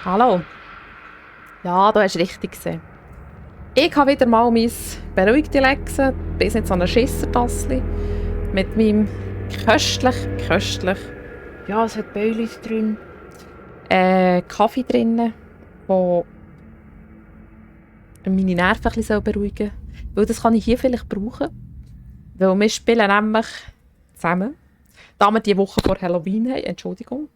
Hallo. Ja, du hast richtig gesehen. Ich habe wieder mal mein beruhigte Lexen, bis nicht so eine Schissertassli mit meinem köstlich, ja, es hat Baileys drin, Kaffee drin, der meine Nerven ein bisschen beruhigen soll. Weil das kann ich hier vielleicht brauchen. Weil wir spielen nämlich zusammen, da wir die Woche vor Halloween haben, Entschuldigung,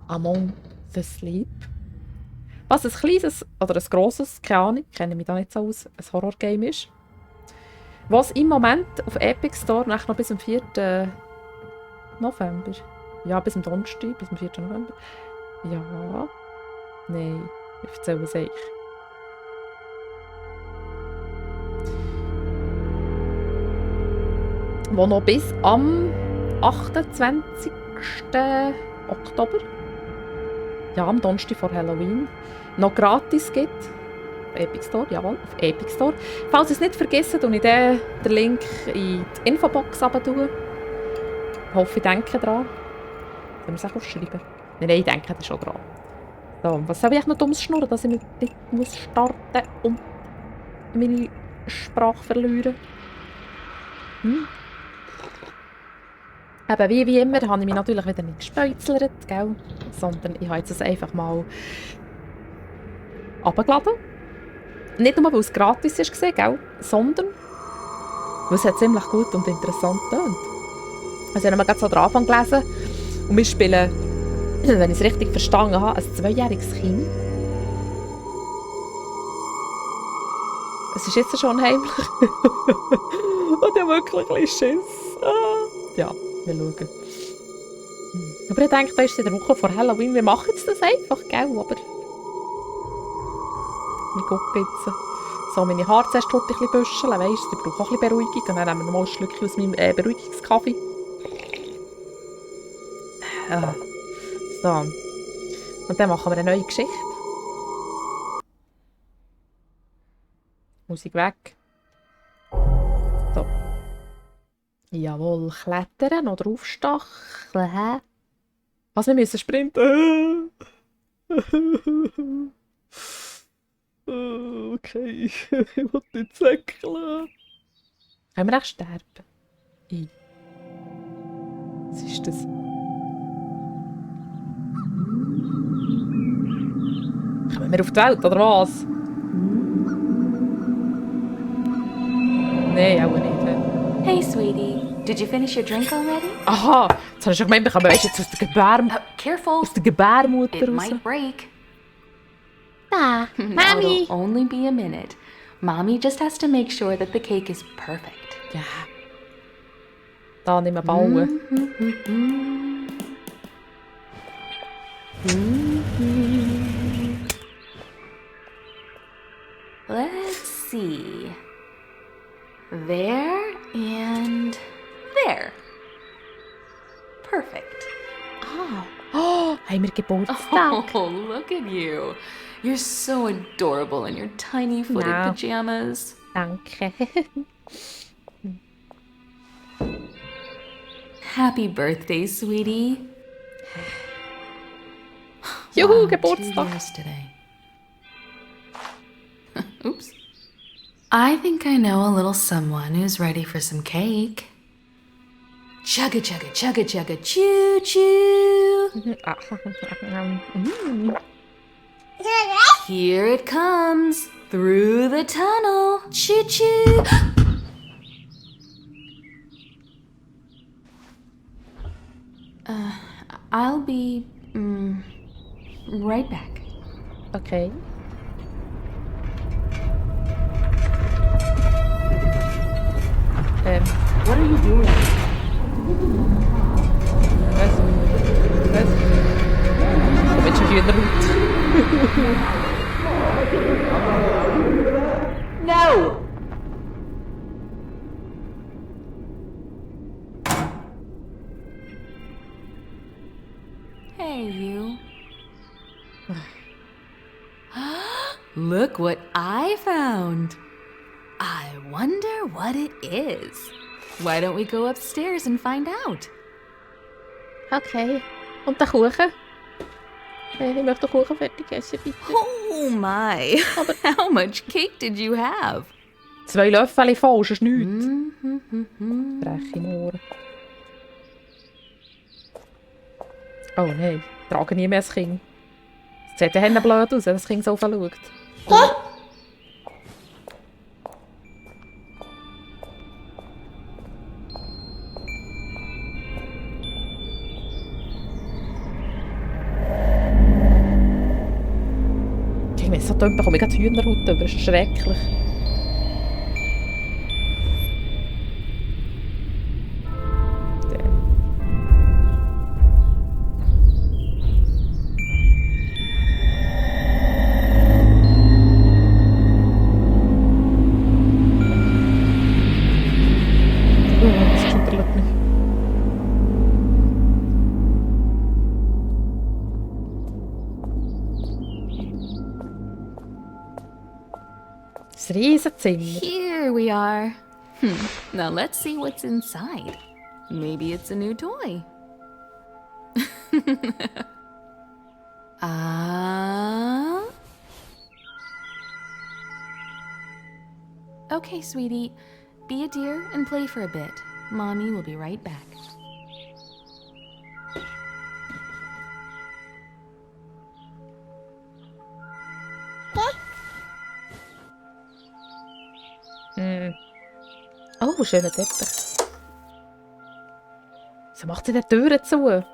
Among the Sleep. Was ein kleines oder ein grosses, keine Ahnung, kenne mich da nicht so aus, ein Horrorgame ist. Was im Moment auf Epic Store noch bis zum 4. November. Ja, bis zum Donnerstag, bis zum 4. November. Ja. Nein, ich erzähle es euch. Wo noch bis am 28. Oktober, ja, am Donnerstag vor Halloween, noch gratis gibt. Auf Epic Store, jawohl, auf Epic Store. Falls ihr es nicht vergessen, tue ich den Link in die Infobox runter. Ich hoffe, ich denke dran. Sollen wir es auch aufschreiben? Nein, ich denke das schon dran. So, was soll ich noch dummes schnurren, dass ich nicht muss starten und meine Sprache verlieren? Eben, wie immer, habe ich mich natürlich wieder nicht gespeuzelt, gell? Sondern ich habe jetzt es einfach mal runtergeladen. Nicht nur, weil es gratis war, gell? Sondern weil es ziemlich gut und interessant tönt. Also ich habe gerade so den Anfang gelesen und wir spielen, wenn ich es richtig verstanden habe, ein 2-jähriges Kind. Es ist jetzt schon heimlich. Und ich habe wirklich ein bisschen Schiss. Ja, wir schauen. Aber ich denke, da ist in der Woche vor Halloween. Wir machen jetzt das einfach, gell? Aber wir gucken jetzt. So, meine Haare zuerst ein bisschen büscheln, weisst du, ich brauche auch ein bisschen Beruhigung. Und dann nehmen wir noch mal ein Schlückchen aus meinem Beruhigungskaffee. So. Und dann machen wir eine neue Geschichte. Musik weg. So. Jawohl, klettern oder aufstacheln. Was, wir müssen sprinten? Okay, ich will nicht säckeln. Können wir echt sterben? Was ist das? Kommen wir auf die Welt, oder was? Nein, auch nicht. Hey, sweetie. Did you finish your drink already? Aha, jetzt habe ich schon gemeint, wir kommen jetzt aus der Careful. aus der Gebärmutter It raus. might break. Ah, Now Mami! it'll only be a minute. Mommy just has to make sure that the cake is perfect. Ja. Da nicht mehr bauen. Let's see. There and there. Perfect. Oh, haben wir Geburtstag? Oh, look at you. You're so adorable in your tiny footed No. pajamas. Danke. Happy birthday, sweetie. Juhu, Wow, 2 Geburtstag. years today. Oops. I think I know a little someone who's ready for some cake. Chugga chugga chugga chugga choo choo. Here it comes through the tunnel. Choo choo. I'll be right back. Okay. What are you doing? Was? Da wird schon Hühnerhaut. No! Hey, you. Look what I found. I wonder what it is. Why don't we go upstairs and find out? Okay. Und der Kuchen? Ich möchte den Kuchen fertig essen, bitte. Oh my. Aber How much cake did you have? 2 Löffel voll, sonst nichts. Mm-hmm. Breche im Ohr. Oh nein, trage nie mehr ein Kind. Es sieht ja blöd aus, wenn das Kind so schaut. Wenn es so tönt, bekomme ich gerade Hühnerhaut über. Das ist schrecklich. Das schüttelt mich. Das Riesenzimmer. Here we are. Now let's see what's inside. Maybe it's a new toy. Okay, sweetie. Be a dear and play for a bit. Mommy will be right back. Oh, schöner Teppich. Wieso macht sie die Türen zu?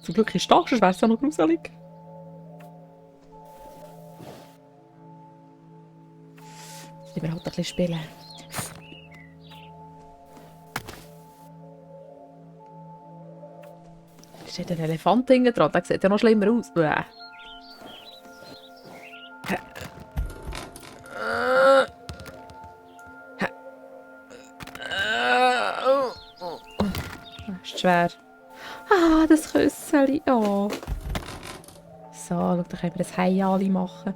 Zum Glück ist es da, sonst wäre es ja noch gruselig. Ich will halt ein bisschen spielen. Da steht ein Elefant hinten dran, der sieht ja noch schlimmer aus. Bäh. Das ist schwer. Ah, das Küsseli. Oh. So, schau, da können wir ein Heiali machen.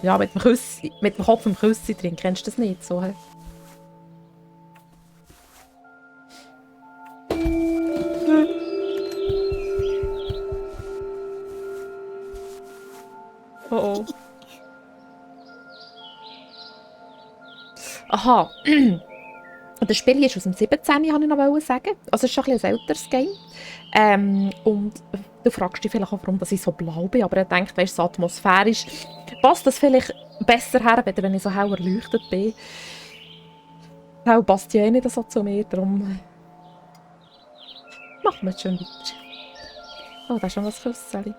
Ja, mit dem Kopf im Küssi drin. Kennst du das nicht so? He? Oh oh. Aha. Das Spiel ist aus dem 17. habe ich noch sagen. Also es ist schon ein älteres Game. Und du fragst dich vielleicht auch, warum ich so blau bin. Aber ich denke, weißt, so atmosphärisch passt das vielleicht besser her, wenn ich so hell erleuchtet bin. Hell passt ja eh nicht so zu mir, darum machen wir jetzt schon weiter. Oh, da ist noch ein Küsseli.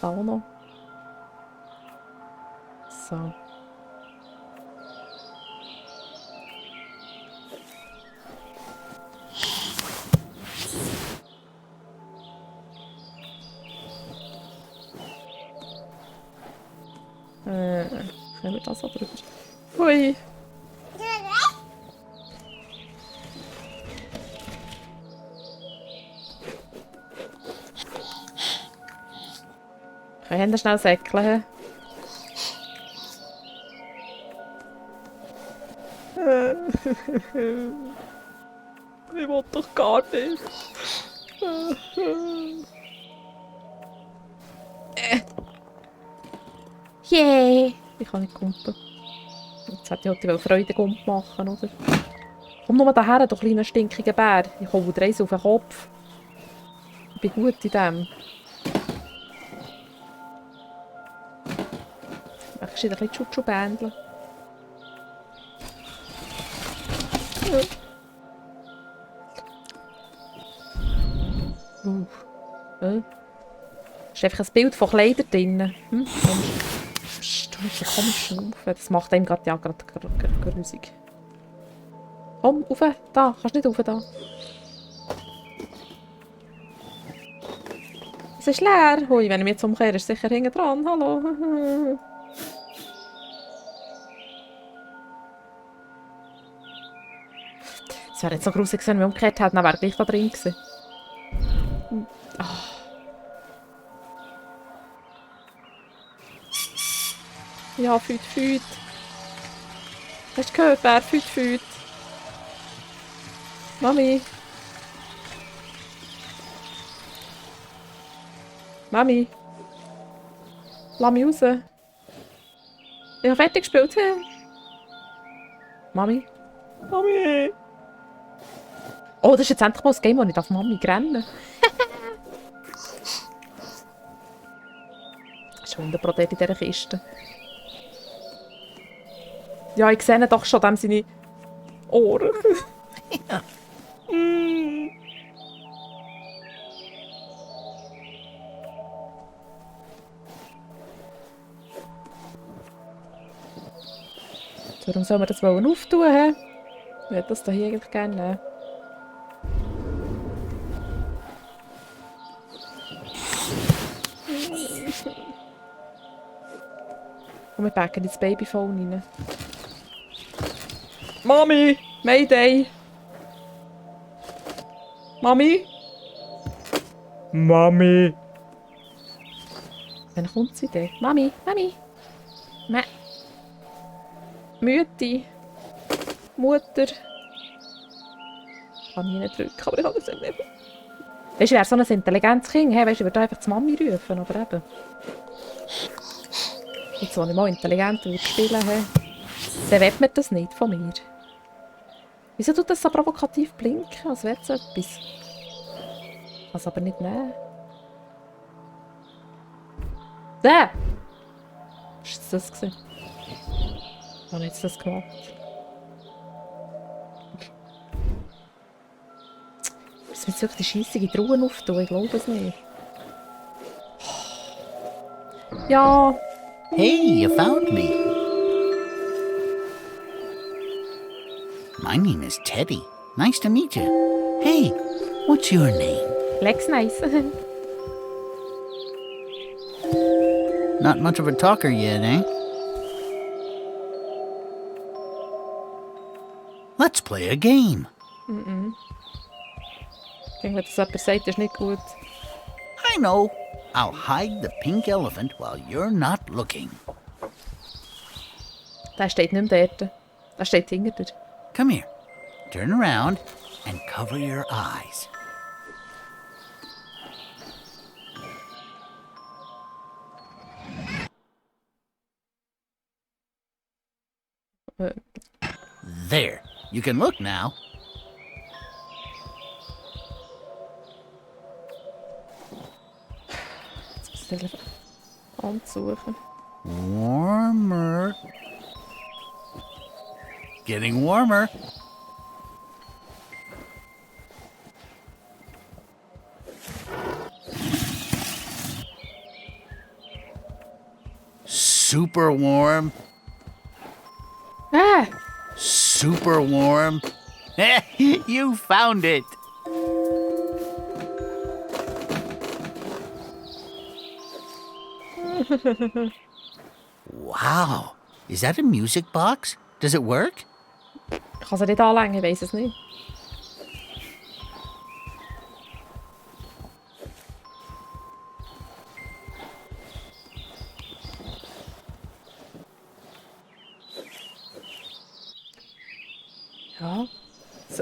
Da auch noch. So. Können wir das so drüber? Hui! Können wir schnell säckeln? Ich will doch gar nicht. Yay! Ich kann nicht kumpen. Jetzt hätte ich heute Freudegump machen, oder? Komm nur daher, du kleiner stinkiger Bär. Ich hole dir eins auf den Kopf. Ich bin gut in dem. Machst du ein bisschen Chuchu-Bändchen? Ist einfach ein Bild von Kleidern drin. Psst, du musst ja komisch schnaufen. Das macht einem gerade grusig. Komm, rauf, da. Kannst nicht rauf, da. Es ist leer. Hui, wenn ich mich jetzt umkehre, ist es sicher hinten dran. Hallo. Es wäre jetzt so grusig gewesen, wenn wir umgekehrt hätten, dann wäre gleich da drin gewesen. Ja, Füt. Hast du gehört, wer Füt? Mami. Mami. Lass mich raus. Ich habe fertig gespielt. Mami. Mami. Oh, das ist jetzt endlich mal ein Game, wo ich auf Mami rennen darf. Schon wunderbar in dieser Kiste. Ja, ich sehe ihn doch schon, dem seine Ohren. Ja. Warum soll man das auftun? He? Ich würde das hier eigentlich gerne nehmen. Und wir packen ins Babyphone rein. Mami! Mayday! Mami! Mami! Wann kommt sie denn? Mami! Mütti! Mutter! Ich kann hier nicht drücken, aber ich kann das nicht mehr. Weißt du, ich wäre so ein intelligentes Kind. Hey, weißt du, ich würde einfach die Mami rufen, aber eben. Jetzt, wo ich mal intelligent würde spielen würde, dann will man das nicht von mir. Wieso tut das so provokativ blinken, als wäre es so etwas? Ich kann es aber nicht nehmen. Da! Was war das? Ich habe jetzt das gemacht. Müssen wir jetzt wirklich die scheissige Truhen auftun? Ich glaube es nicht. Ja. Hey, you found me. My name is Teddy. Nice to meet you. Hey, what's your name? Lex nice. Not much of a talker yet, eh? Let's play a game. Ich denke, wenn das jemand sagt, ist nicht gut. I know. I'll hide the pink elephant while you're not looking. Der steht nicht mehr dort. Der steht hinter dir. Come here. Turn around and cover your eyes. There. You can look now. Ansuchen. Warmer. Getting warmer. Super warm. Ah! Super warm. You found it. Wow. Is that a music box? Does it work? Ich kann sie nicht anlängen, ich weiss es nicht. Ja.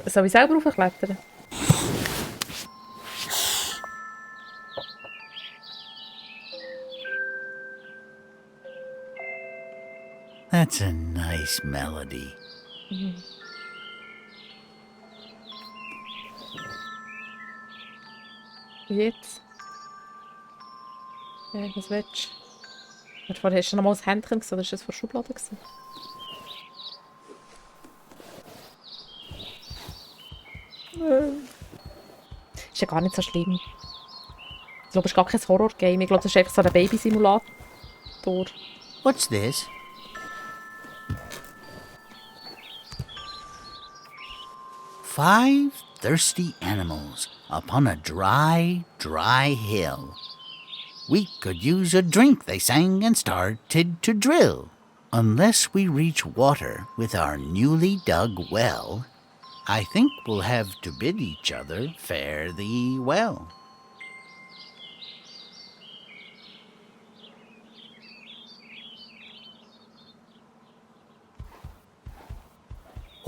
Soll ich selber raufklettern? That's a nice melody. Und jetzt? Ja, was willst du? Vorher hast du noch mal das Händchen gesehen, oder war das vor der Schublade? Ist ja gar nicht so schlimm. Ich glaube, es ist gar kein Horror-Game. Ich glaube, das ist einfach so ein Babysimulator. What's this? Five thirsty animals upon a dry, dry hill. We could use a drink, they sang and started to drill. Unless we reach water with our newly dug well, I think we'll have to bid each other fare thee well.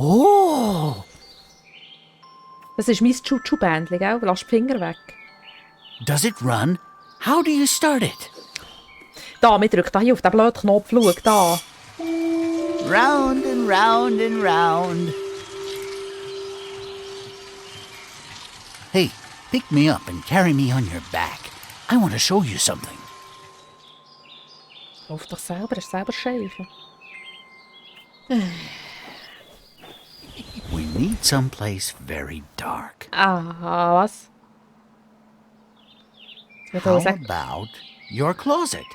Oh! Das ist mein Chuchu-Bändchen, gell? Lass die Finger weg. Does it run? How do you start it? Da, wir drücken hier auf den blöden Knopf. Schau, da. Round and round and round. Hey, pick me up and carry me on your back. I want to show you something. Lauf doch selber, ist selber Scheife. We need someplace very dark. Aha, was? Jetzt How will ich sagen, about your closet?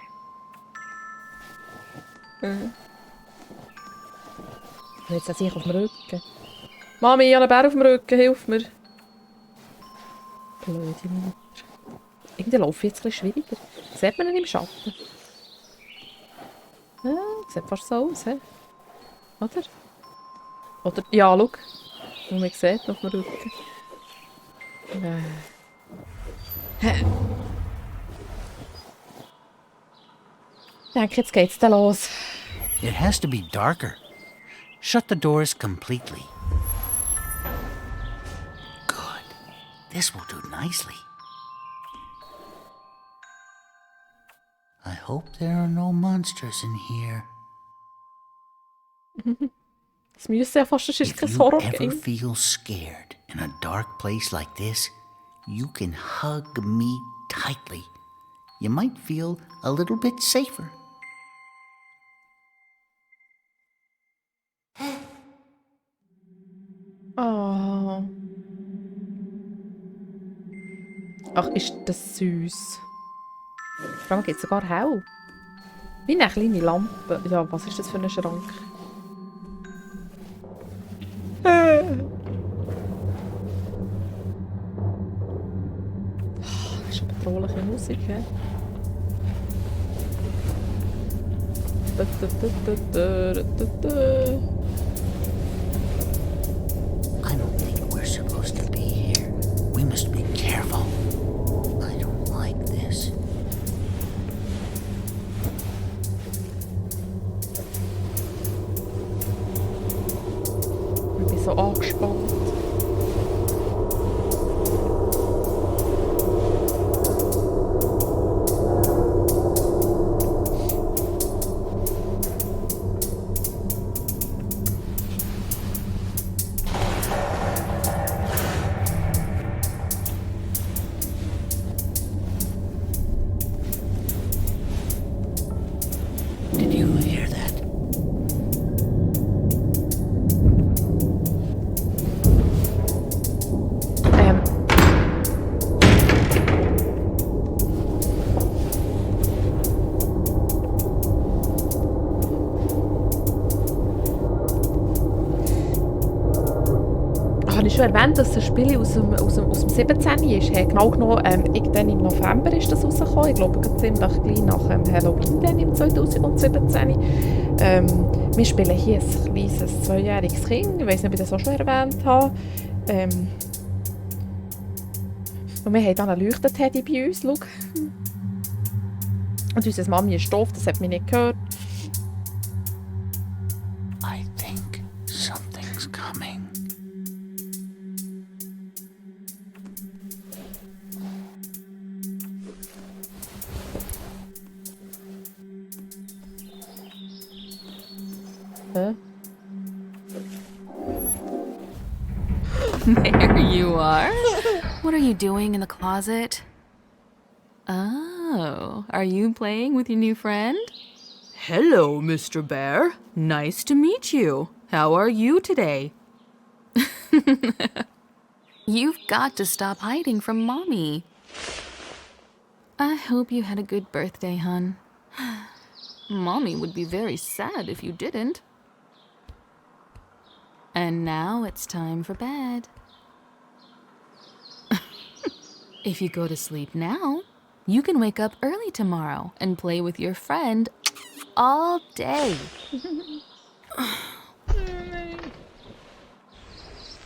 jetzt sehe ich auf dem Rücken. Mami, ich habe einen Bär auf dem Rücken, hilf mir. Blöde Mutter. Irgendwie laufe ich jetzt ein bisschen schwieriger. Sieht man ihn im Schatten? Ja, sieht fast so aus, he? Oder? Oder, ja, schau. Und man sieht ihn auf dem Rücken. Ich denke, jetzt geht's dann los. It has to be darker. Shut the doors completely. Good. This will do nicely. I hope there are no monsters in here. Es müsste ja fast ein If kein you Horror ever geben. feel scared in a dark place like this, you can hug me tightly. You might feel a little bit safer. Oh. Ach, ist das süß. Vor allem gibt es sogar hell. Wie eine kleine Lampe. Ja, was ist das für ein Schrank? Das ist eine bedrohliche Musik, hä? I don't think we're supposed to be here. We must be careful. I don't like this. Ich bin so angespannt. Did you hear that? Ähm. Habe ich schon erwähnt, dass das Spiel aus dem 17. ist? Hey, genau genommen, irgendwann im November ist das rausgekommen. Ich glaube, ziemlich gleich nach Halloween dann im 2017. Wir spielen hier ein kleines 2-jähriges Kind. Ich weiß nicht, ob ich das auch schon erwähnt habe. Und wir haben dann einen Leuchteteddy bei uns. Schau. Und unsere Mami ist doof, das hat mich nicht gehört. I think something's coming. Hä? There you are. What are you doing in the closet? Oh, are you playing with your new friend? Hello, Mr. Bear. Nice to meet you. How are you today? You've got to stop hiding from Mommy. I hope you had a good birthday, hun. Mommy would be very sad if you didn't. And now it's time for bed. If you go to sleep now, you can wake up early tomorrow and play with your friend all day.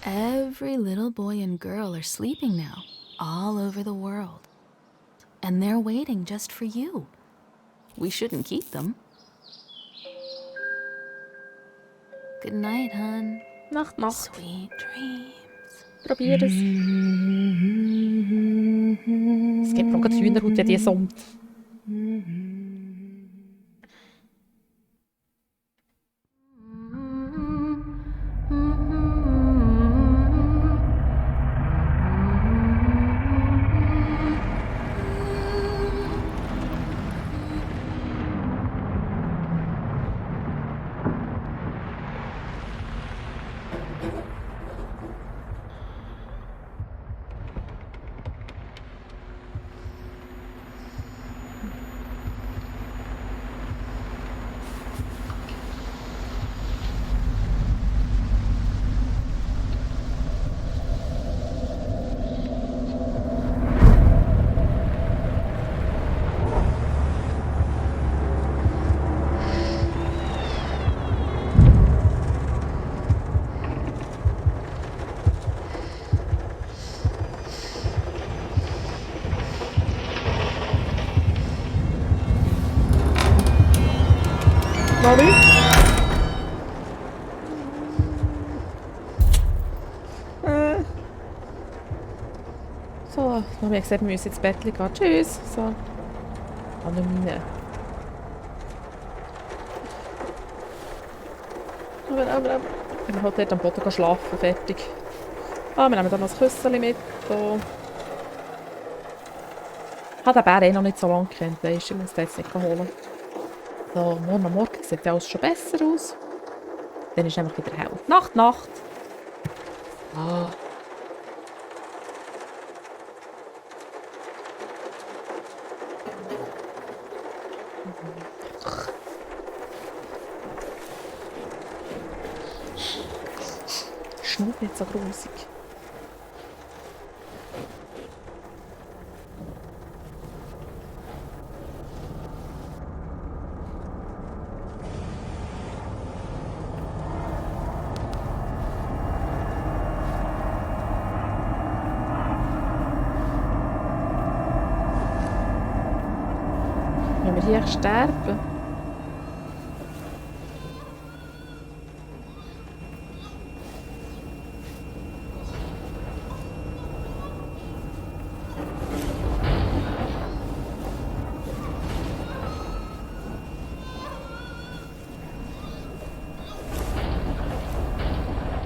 Every little boy and girl are sleeping now, all over the world. And they're waiting just for you. We shouldn't keep them. Good night, hun. Nacht, Nacht. Sweet dreams. Probier es. Es gibt noch Hühnerhaut, wie die summt. Mami? So, Mami hat gesagt, wir müssen ins Bett gehen. Tschüss. So. An der Mine. Aber. Ich bin halt dort am Boden schlafen. Fertig. Wir nehmen dann noch ein Küsschen mit. So. Ich habe den Bär noch nicht so lange gekannt. Weißt, ich muss den jetzt nicht holen. So, morgen am Morgen sieht alles schon besser aus. Dann ist einfach wieder hell. Nacht, Nacht. Ah. Schnurrt nicht so grusig. Wenn wir hier sterben.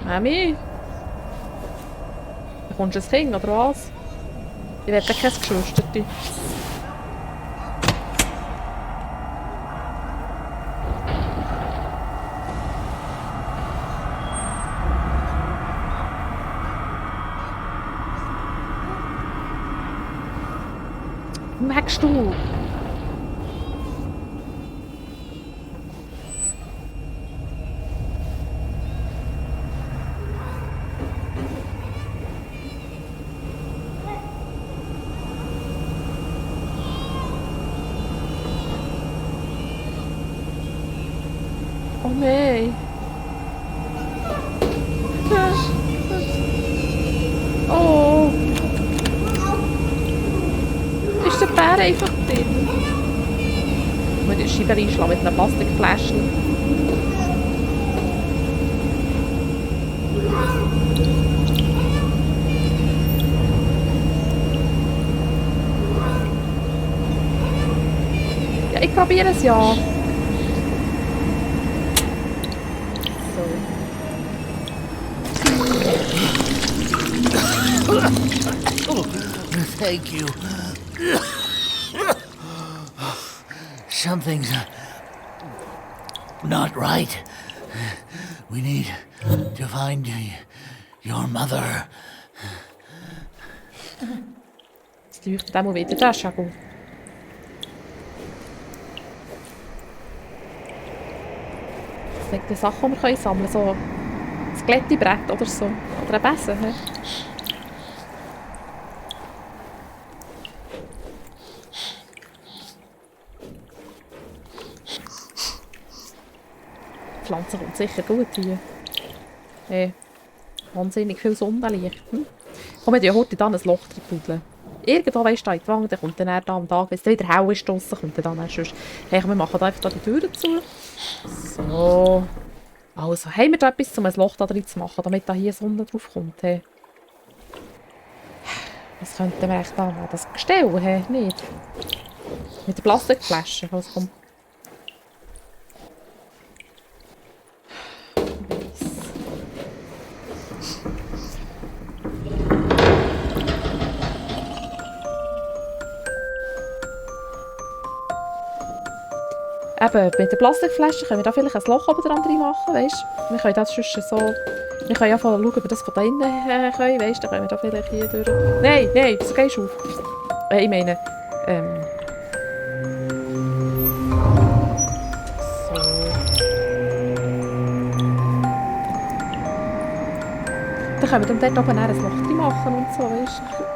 Mami? Bekommst du ein Kind oder was? Ich werde kein Geschwisterte. Merkst du? Oh nein. Oh. Ist der Bär einfach drin? Ich muss die Scheibe reinschlagen mit einem Plastikfläschchen. Ja, ich probiere es ja. Thank you. Something's not right. We need to find your mother. Jetzt leuchtet auch wieder, das ist ja gut. Das sind die Sachen, die wir sammeln können. So ein Glättebrett oder so. Oder ein Besen. He? Die Pflanze kommt sicher gut hier. Hey, wahnsinnig viel Sonnenlicht. Komm, wir heute dann ein Loch reinpuddeln. Irgendwo weisst du, in die Wange, dann kommt dann da am Tag, wenn es wieder hell ist draussen, kommt dann sonst. Hey, wir machen da einfach da die Türen zu. So. Also, haben wir da etwas, um ein Loch da drin zu machen, damit da hier Sonne drauf kommt? Hey? Was könnten wir echt da machen? Das Gestell, hey? Nicht? Mit der Plastikflasche. Was kommt? Eben, mit der Plastikflasche können wir da vielleicht ein Loch oben dran rein machen, weißt du? Wir können das sonst so... Wir können ja schauen, ob wir das von da innen können, weißt du? Dann können wir da vielleicht hier durch... Nein, nein, wieso gehst du auf? Ich meine... So... Dann können wir dann dort oben ein Loch drin machen und so, weißt du?